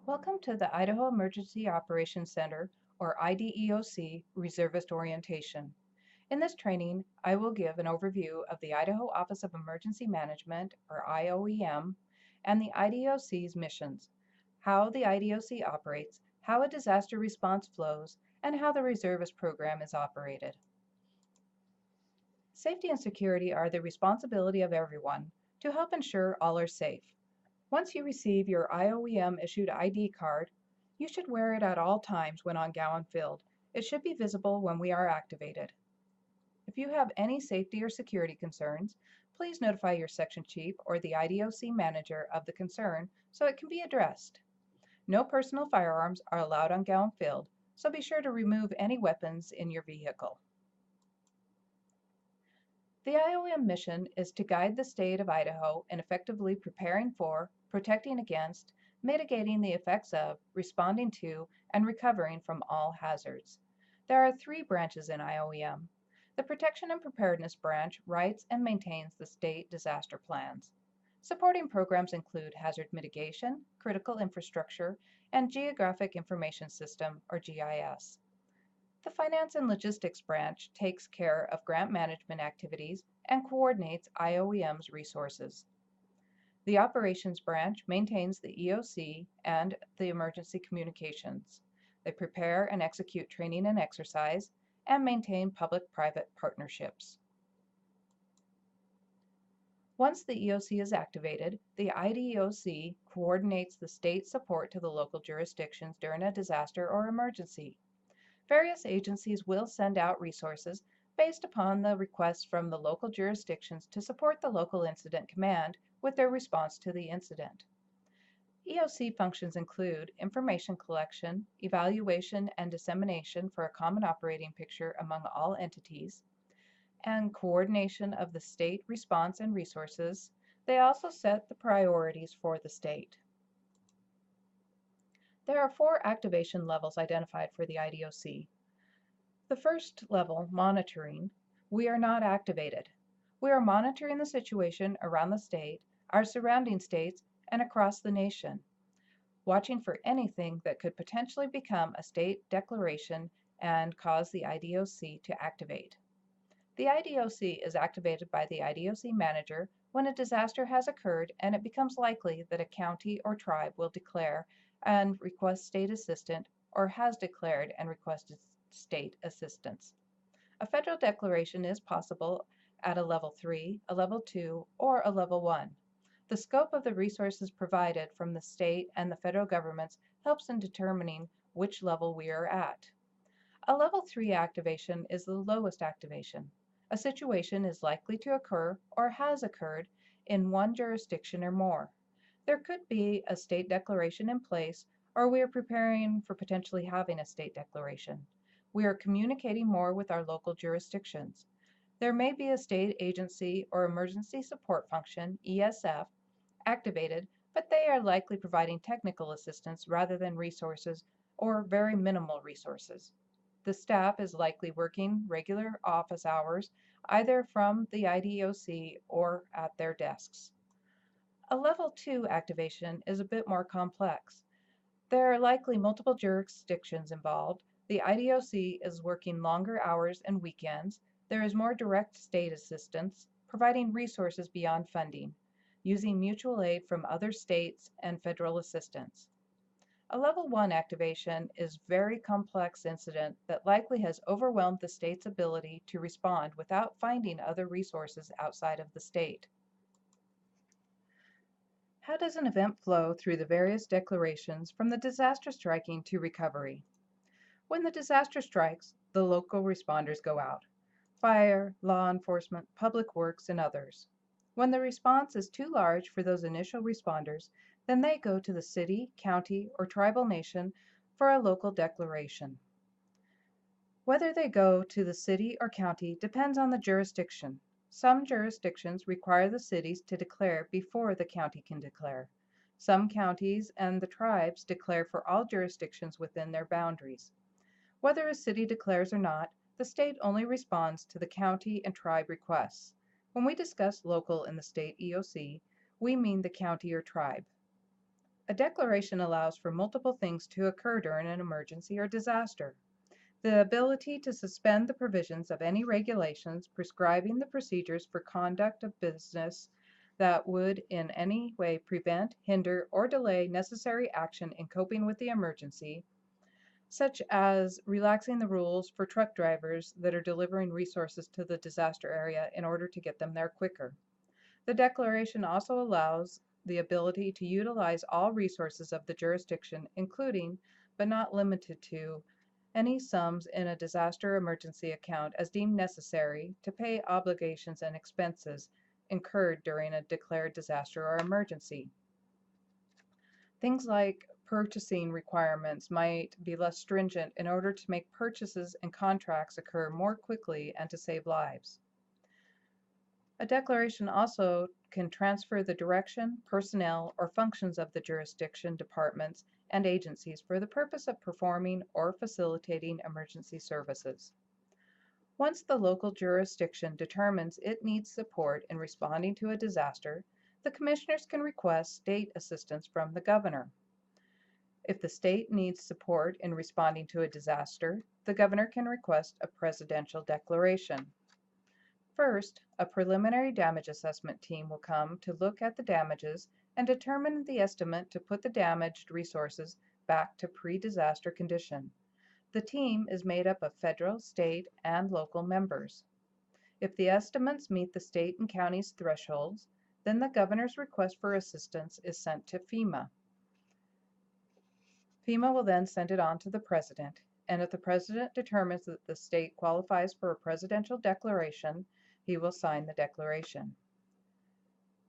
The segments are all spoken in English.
Welcome to the Idaho Emergency Operations Center, or IDEOC, Reservist Orientation. In this training, I will give an overview of the Idaho Office of Emergency Management, or IOEM, and the IDEOC's missions, how the IDEOC operates, how a disaster response flows, and how the Reservist program is operated. Safety and security are the responsibility of everyone to help ensure all are safe. Once you receive your IOEM issued ID card, you should wear it at all times when on Gowan Field. It should be visible when we are activated. If you have any safety or security concerns, please notify your section chief or the IDOC manager of the concern so it can be addressed. No personal firearms are allowed on Gowan Field, so be sure to remove any weapons in your vehicle. The IOM mission is to guide the state of Idaho in effectively preparing for, protecting against, mitigating the effects of, responding to, and recovering from all hazards. There are three branches in IOEM. The Protection and Preparedness Branch writes and maintains the state disaster plans. Supporting programs include hazard mitigation, critical infrastructure, and Geographic Information System, or GIS. The Finance and Logistics Branch takes care of grant management activities and coordinates IOEM's resources. The Operations Branch maintains the EOC and the emergency communications. They prepare and execute training and exercise and maintain public-private partnerships. Once the EOC is activated, the IDEOC coordinates the state support to the local jurisdictions during a disaster or emergency. Various agencies will send out resources based upon the requests from the local jurisdictions to support the local incident command with their response to the incident. EOC functions include information collection, evaluation, and dissemination for a common operating picture among all entities, and coordination of the state response and resources. They also set the priorities for the state. There are 4 activation levels identified for the IDOC. The first level, monitoring, we are not activated. We are monitoring the situation around the state, our surrounding states, and across the nation, watching for anything that could potentially become a state declaration and cause the IDOC to activate. The IDOC is activated by the IDOC manager when a disaster has occurred and it becomes likely that a county or tribe will declare and request state assistance or has declared and requested state assistance. A federal declaration is possible at a level 3, a level 2, or a level 1. The scope of the resources provided from the state and the federal governments helps in determining which level we are at. A level 3 activation is the lowest activation. A situation is likely to occur or has occurred in one jurisdiction or more. There could be a state declaration in place, or we are preparing for potentially having a state declaration. We are communicating more with our local jurisdictions. There may be a state agency or emergency support function, ESF, activated, but they are likely providing technical assistance rather than resources or very minimal resources. The staff is likely working regular office hours, either from the IDOC or at their desks. A level 2 activation is a bit more complex. There are likely multiple jurisdictions involved. The IDOC is working longer hours and weekends. There is more direct state assistance, providing resources beyond funding, using mutual aid from other states and federal assistance. A level 1 activation is a very complex incident that likely has overwhelmed the state's ability to respond without finding other resources outside of the state. How does an event flow through the various declarations from the disaster striking to recovery? When the disaster strikes, the local responders go out: fire, law enforcement, public works, and others. When the response is too large for those initial responders, then they go to the city, county, or tribal nation for a local declaration. Whether they go to the city or county depends on the jurisdiction. Some jurisdictions require the cities to declare before the county can declare. Some counties and the tribes declare for all jurisdictions within their boundaries. Whether a city declares or not, the state only responds to the county and tribe requests. When we discuss local in the state EOC, we mean the county or tribe. A declaration allows for multiple things to occur during an emergency or disaster. The ability to suspend the provisions of any regulations prescribing the procedures for conduct of business that would in any way prevent, hinder, or delay necessary action in coping with the emergency, such as relaxing the rules for truck drivers that are delivering resources to the disaster area in order to get them there quicker. The declaration also allows the ability to utilize all resources of the jurisdiction, including, but not limited to, any sums in a disaster emergency account as deemed necessary to pay obligations and expenses incurred during a declared disaster or emergency. Things like purchasing requirements might be less stringent in order to make purchases and contracts occur more quickly and to save lives. A declaration also can transfer the direction, personnel, or functions of the jurisdiction departments and agencies for the purpose of performing or facilitating emergency services. Once the local jurisdiction determines it needs support in responding to a disaster, the commissioners can request state assistance from the governor. If the state needs support in responding to a disaster, the governor can request a presidential declaration. First, a preliminary damage assessment team will come to look at the damages and determine the estimate to put the damaged resources back to pre-disaster condition. The team is made up of federal, state, and local members. If the estimates meet the state and county's thresholds, then the governor's request for assistance is sent to FEMA. FEMA will then send it on to the president, and if the president determines that the state qualifies for a presidential declaration, he will sign the declaration.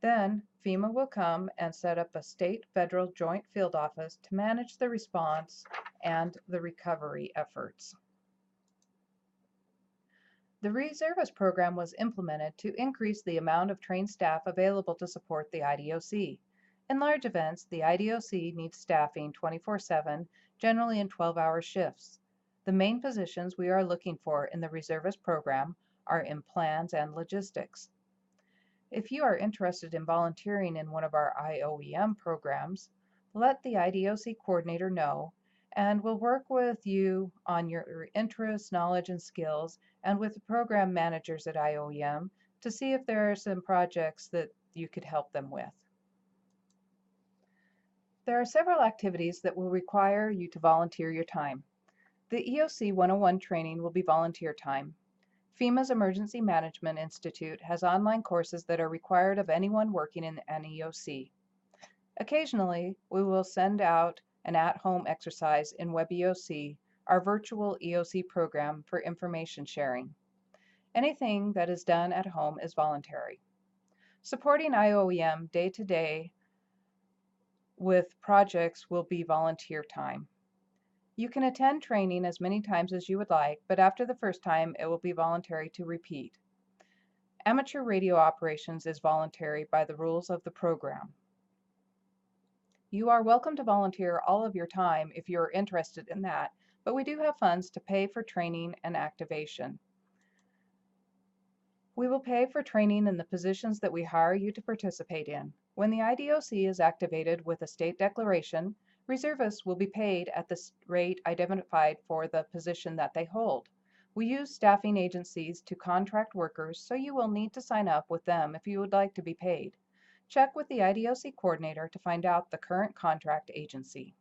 Then FEMA will come and set up a state-federal joint field office to manage the response and the recovery efforts. The Reservist program was implemented to increase the amount of trained staff available to support the IDOC. In large events, the IDOC needs staffing 24/7, generally in 12-hour shifts. The main positions we are looking for in the Reservist program are in plans and logistics. If you are interested in volunteering in one of our IOEM programs, let the IDOC coordinator know, and we'll work with you on your interests, knowledge, and skills, and with the program managers at IOEM to see if there are some projects that you could help them with. There are several activities that will require you to volunteer your time. The EOC 101 training will be volunteer time. FEMA's Emergency Management Institute has online courses that are required of anyone working in an EOC. Occasionally, we will send out an at-home exercise in WebEOC, our virtual EOC program for information sharing. Anything that is done at home is voluntary. Supporting IOEM day-to-day with projects will be volunteer time. You can attend training as many times as you would like, but after the first time, it will be voluntary to repeat. Amateur radio operations is voluntary by the rules of the program. You are welcome to volunteer all of your time if you are interested in that, but we do have funds to pay for training and activation. We will pay for training in the positions that we hire you to participate in. When the IDOC is activated with a state declaration, reservists will be paid at the rate identified for the position that they hold. We use staffing agencies to contract workers, so you will need to sign up with them if you would like to be paid. Check with the IDOC coordinator to find out the current contract agency.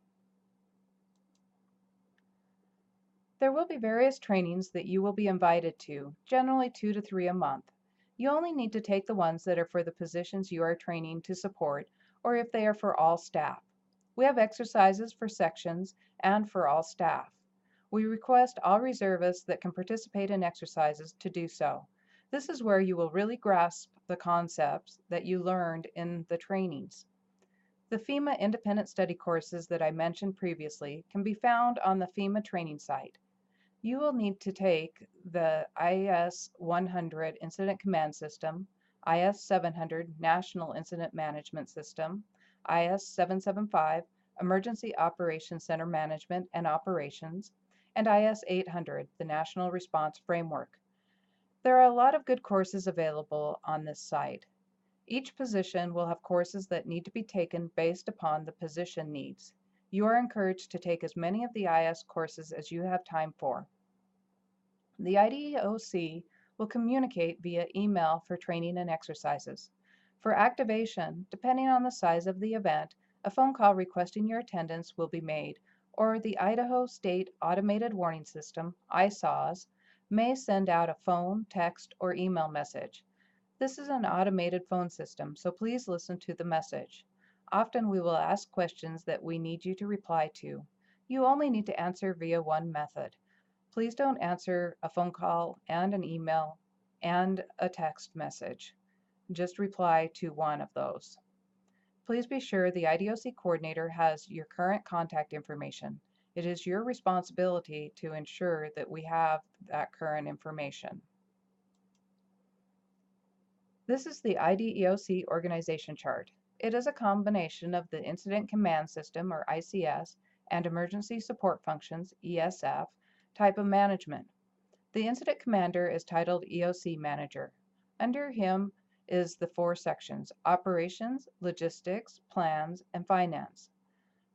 There will be various trainings that you will be invited to, generally 2 to 3 a month. You only need to take the ones that are for the positions you are training to support, or if they are for all staff. We have exercises for sections and for all staff. We request all reservists that can participate in exercises to do so. This is where you will really grasp the concepts that you learned in the trainings. The FEMA independent study courses that I mentioned previously can be found on the FEMA training site. You will need to take the IS 100 Incident Command System, IS 700 National Incident Management System, IS 775 Emergency Operations Center Management and Operations, and IS 800, the National Response Framework. There are a lot of good courses available on this site. Each position will have courses that need to be taken based upon the position needs. You are encouraged to take as many of the IS courses as you have time for. The IDOC will communicate via email for training and exercises. For activation, depending on the size of the event, a phone call requesting your attendance will be made, or the Idaho State Automated Warning System, ISAWS, may send out a phone, text, or email message. This is an automated phone system, so please listen to the message. Often we will ask questions that we need you to reply to. You only need to answer via one method. Please don't answer a phone call and an email and a text message. Just reply to one of those. Please be sure the IDOC coordinator has your current contact information. It is your responsibility to ensure that we have that current information. This is the IDEOC organization chart. It is a combination of the Incident Command System, or ICS, and Emergency Support Functions, ESF, type of management. The Incident Commander is titled EOC Manager. Under him is the 4 sections: Operations, Logistics, Plans, and Finance.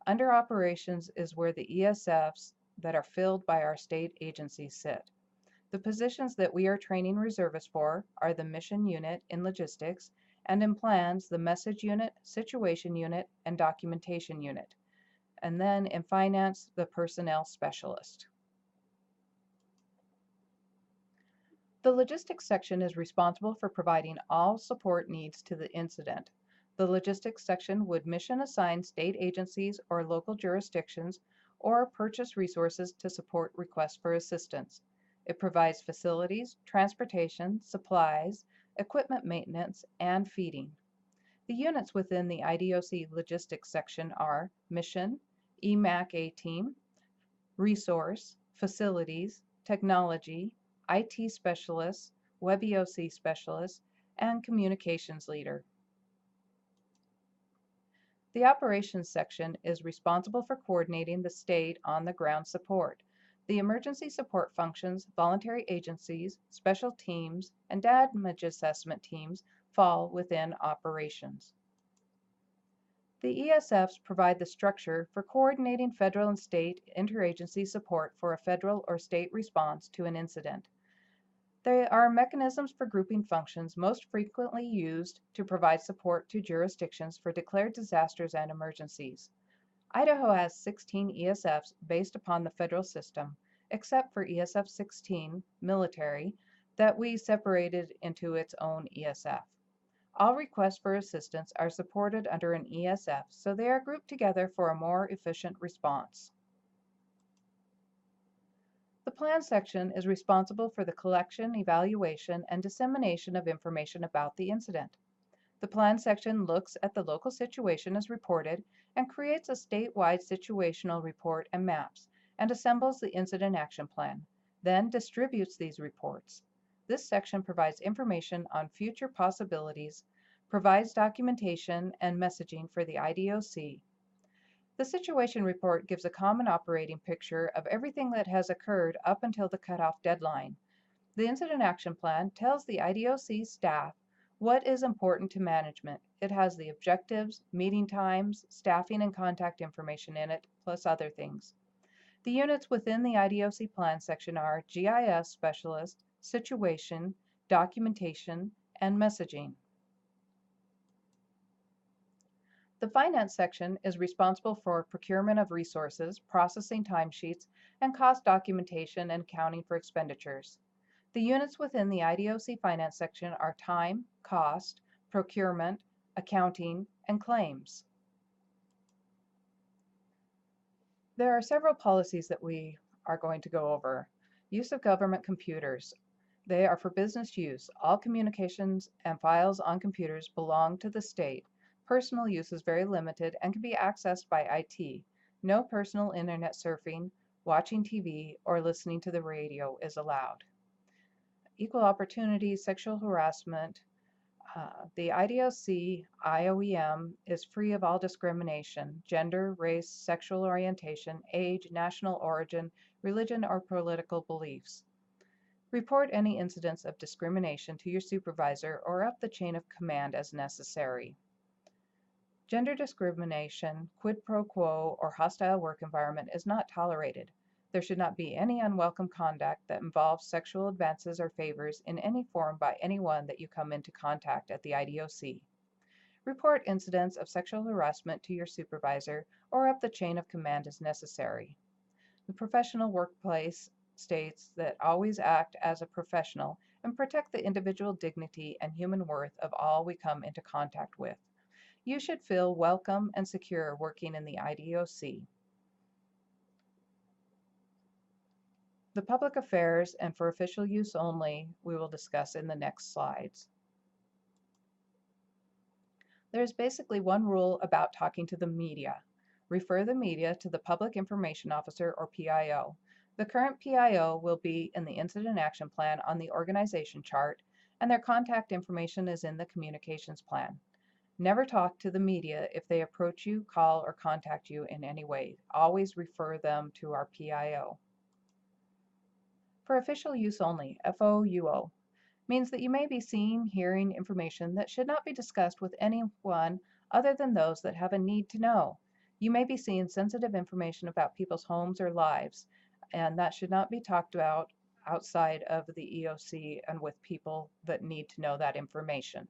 Under Operations is where the ESFs that are filled by our state agencies sit. The positions that we are training reservists for are the Mission Unit in Logistics, and in Plans, the Message Unit, Situation Unit, and Documentation Unit. And then in Finance, the Personnel Specialist. The Logistics section is responsible for providing all support needs to the incident. The Logistics section would mission assign state agencies or local jurisdictions or purchase resources to support requests for assistance. It provides facilities, transportation, supplies, equipment maintenance, and feeding. The units within the IDOC Logistics section are Mission, EMAC-A Team, Resource, Facilities, Technology, IT Specialists, WebEOC Specialists, and Communications Leader. The Operations section is responsible for coordinating the state on-the-ground support. The emergency support functions, voluntary agencies, special teams, and damage assessment teams fall within operations. The ESFs provide the structure for coordinating federal and state interagency support for a federal or state response to an incident. There are mechanisms for grouping functions most frequently used to provide support to jurisdictions for declared disasters and emergencies. Idaho has 16 ESFs based upon the federal system, except for ESF 16, military, that we separated into its own ESF. All requests for assistance are supported under an ESF, so they are grouped together for a more efficient response. The Plan section is responsible for the collection, evaluation, and dissemination of information about the incident. The Plan section looks at the local situation as reported and creates a statewide situational report and maps, and assembles the Incident Action Plan, then distributes these reports. This section provides information on future possibilities, provides documentation and messaging for the IDOC. The Situation Report gives a common operating picture of everything that has occurred up until the cutoff deadline. The Incident Action Plan tells the IDOC staff what is important to management. It has the objectives, meeting times, staffing, and contact information in it, plus other things. The units within the IDOC Plan section are GIS Specialist, Situation, Documentation, and Messaging. The Finance section is responsible for procurement of resources, processing timesheets, and cost documentation and accounting for expenditures. The units within the IDOC Finance section are Time, Cost, Procurement, Accounting, and Claims. There are several policies that we are going to go over. Use of government computers. They are for business use. All communications and files on computers belong to the state. Personal use is very limited and can be accessed by IT. No personal internet surfing, watching TV, or listening to the radio is allowed. Equal opportunity, sexual harassment. The IDOC IOEM is free of all discrimination, gender, race, sexual orientation, age, national origin, religion, or political beliefs. Report any incidents of discrimination to your supervisor or up the chain of command as necessary. Gender discrimination, quid pro quo, or hostile work environment is not tolerated. There should not be any unwelcome conduct that involves sexual advances or favors in any form by anyone that you come into contact at the IDOC. Report incidents of sexual harassment to your supervisor or up the chain of command as necessary. The professional workplace states that always act as a professional and protect the individual dignity and human worth of all we come into contact with. You should feel welcome and secure working in the IDOC. The public affairs and for official use only we will discuss in the next slides. There's basically one rule about talking to the media. Refer the media to the Public Information Officer or PIO. The current PIO will be in the Incident Action Plan on the organization chart, and their contact information is in the communications plan. Never talk to the media if they approach you, call, or contact you in any way. Always refer them to our PIO. For official use only, FOUO, means that you may be seeing, hearing information that should not be discussed with anyone other than those that have a need to know. You may be seeing sensitive information about people's homes or lives, and that should not be talked about outside of the EOC and with people that need to know that information.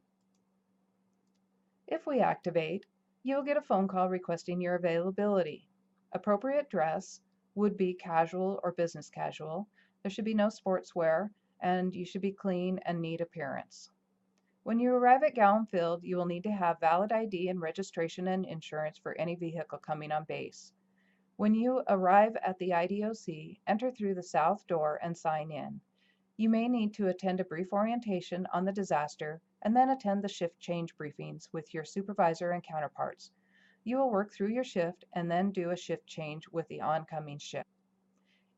If we activate, you will get a phone call requesting your availability. Appropriate dress would be casual or business casual. There should be no sportswear, and you should be clean and neat appearance. When you arrive at Gowan Field, you will need to have valid ID and registration and insurance for any vehicle coming on base. When you arrive at the IDOC, enter through the south door and sign in. You may need to attend a brief orientation on the disaster and then attend the shift change briefings with your supervisor and counterparts. You will work through your shift and then do a shift change with the oncoming shift.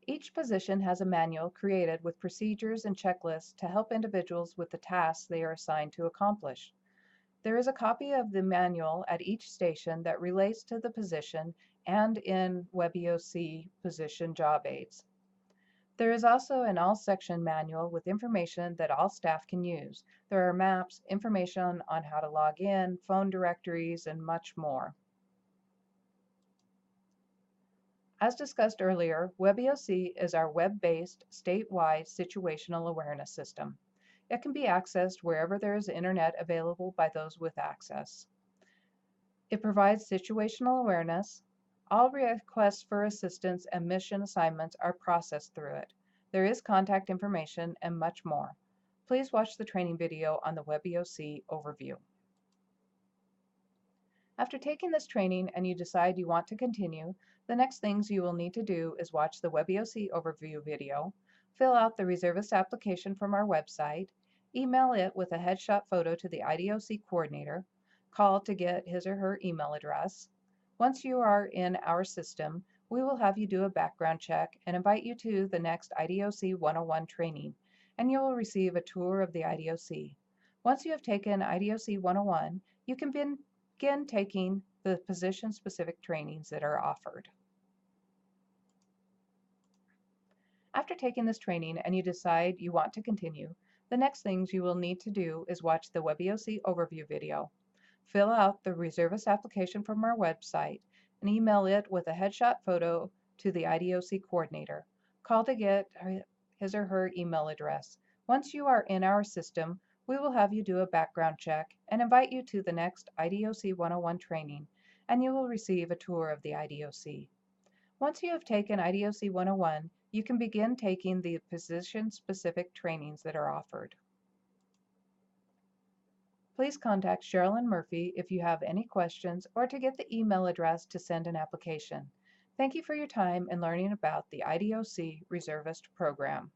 Each position has a manual created with procedures and checklists to help individuals with the tasks they are assigned to accomplish. There is a copy of the manual at each station that relates to the position and in WebEOC position job aids. There is also an all-section manual with information that all staff can use. There are maps, information on how to log in, phone directories, and much more. As discussed earlier, WebEOC is our web-based, statewide situational awareness system. It can be accessed wherever there is internet available by those with access. It provides situational awareness. All requests for assistance and mission assignments are processed through it. There is contact information and much more. Please watch the training video on the WebEOC overview. After taking this training and you decide you want to continue, the next things you will need to do is watch the WebEOC overview video, fill out the Reservist application from our website, email it with a headshot photo to the IDOC coordinator, call to get his or her email address. Once you are in our system, we will have you do a background check and invite you to the next IDOC 101 training, and you will receive a tour of the IDOC. Once you have taken IDOC 101, you can begin taking the position-specific trainings that are offered. After taking this training and you decide you want to continue, the next things you will need to do is watch the WebEOC overview video, fill out the Reservist application from our website, and email it with a headshot photo to the IDOC coordinator. Call to get his or her email address. Once you are in our system, we will have you do a background check and invite you to the next IDOC 101 training, and you will receive a tour of the IDOC. Once you have taken IDOC 101, you can begin taking the position-specific trainings that are offered. Please contact Sherilyn Murphy if you have any questions or to get the email address to send an application. Thank you for your time in learning about the IDOC Reservist program.